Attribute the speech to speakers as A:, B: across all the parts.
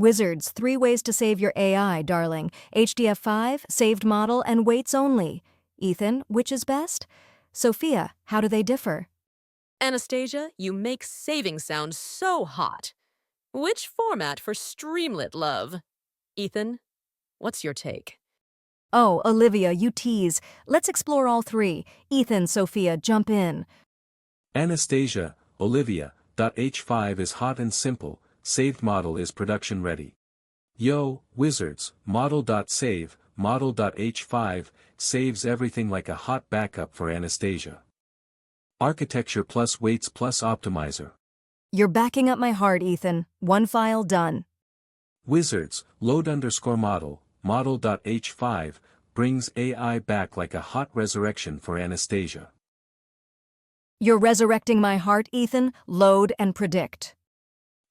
A: Wizards, 3 ways to save your AI, darling. HDF5, saved model, and weights only. Ethan, which is best? Sophia, how do they differ?
B: Anastasia, you make saving sound so hot. Which format for Streamlit, love? Ethan, what's your take?
A: Oh, Olivia, you tease. Let's explore all 3. Ethan, Sophia, jump in.
C: Anastasia, Olivia, .h5 is hot and simple, saved model is production ready. Yo, Wizards, model.save, model.h5, saves everything like a hot backup for Anastasia. Architecture plus weights plus optimizer.
A: You're backing up my heart, Ethan. 1 file done.
C: Wizards, load_model, model.h5, brings AI back like a hot resurrection for Anastasia.
A: You're resurrecting my heart, Ethan. Load and predict.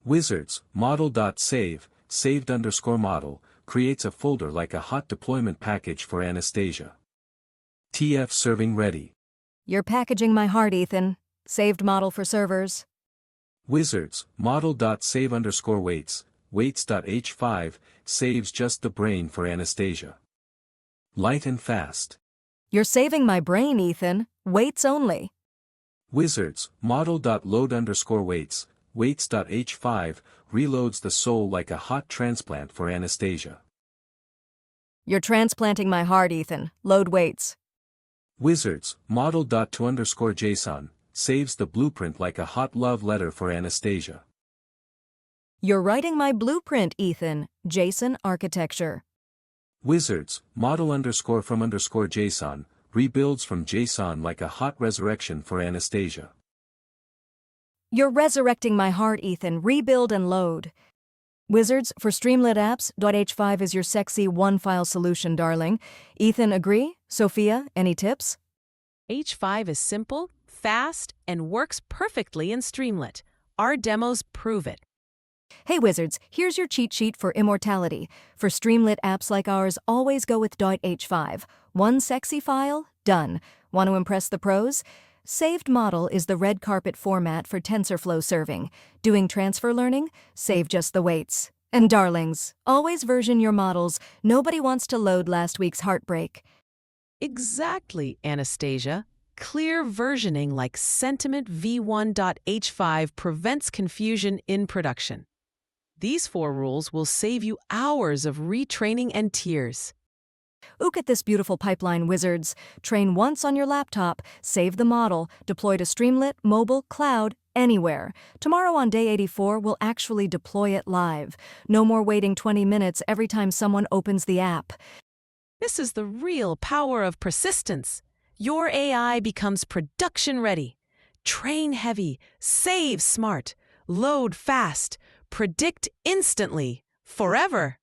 C: Wizards, model.save, saved_model, creates a folder like a hot deployment package for Anastasia. TF serving ready.
A: You're packaging my heart, Ethan. Saved model for servers.
C: Wizards, model.save_weights, weights.h5, saves just the brain for Anastasia. Light and fast.
A: You're saving my brain, Ethan. Weights only.
C: Wizards, model.load_weights, weights.h5, reloads the soul like a hot transplant for Anastasia.
A: You're transplanting my heart, Ethan. Load weights.
C: Wizards, model.to_JSON, saves the blueprint like a hot love letter for Anastasia.
A: You're writing my blueprint, Ethan. JSON architecture.
C: Wizards, model_from_JSON, rebuilds from JSON like a hot resurrection for Anastasia.
A: You're resurrecting my heart, Ethan. Rebuild and load. Wizards, for Streamlit apps, .h5 is your sexy 1-file solution, darling. Ethan, agree? Sophia, any tips?
D: H5 is simple, fast, and works perfectly in Streamlit. Our demos prove it.
A: Hey Wizards, here's your cheat sheet for immortality. For Streamlit apps like ours, always go with .h5. 1 sexy file? Done. Want to impress the pros? Saved model is the red carpet format for TensorFlow serving. Doing transfer learning? Save just the weights. And darlings, always version your models. Nobody wants to load last week's heartbreak.
D: Exactly, Anastasia. Clear versioning like Sentiment v1.h5 prevents confusion in production. These 4 rules will save you hours of retraining and tears.
A: Look at this beautiful pipeline, Wizards. Train once on your laptop, save the model, deploy to Streamlit, mobile, cloud, anywhere. Tomorrow on day 84, we'll actually deploy it live. No more waiting 20 minutes every time someone opens the app.
D: This is the real power of persistence. Your AI becomes production ready. Train heavy, save smart, load fast, predict instantly, forever.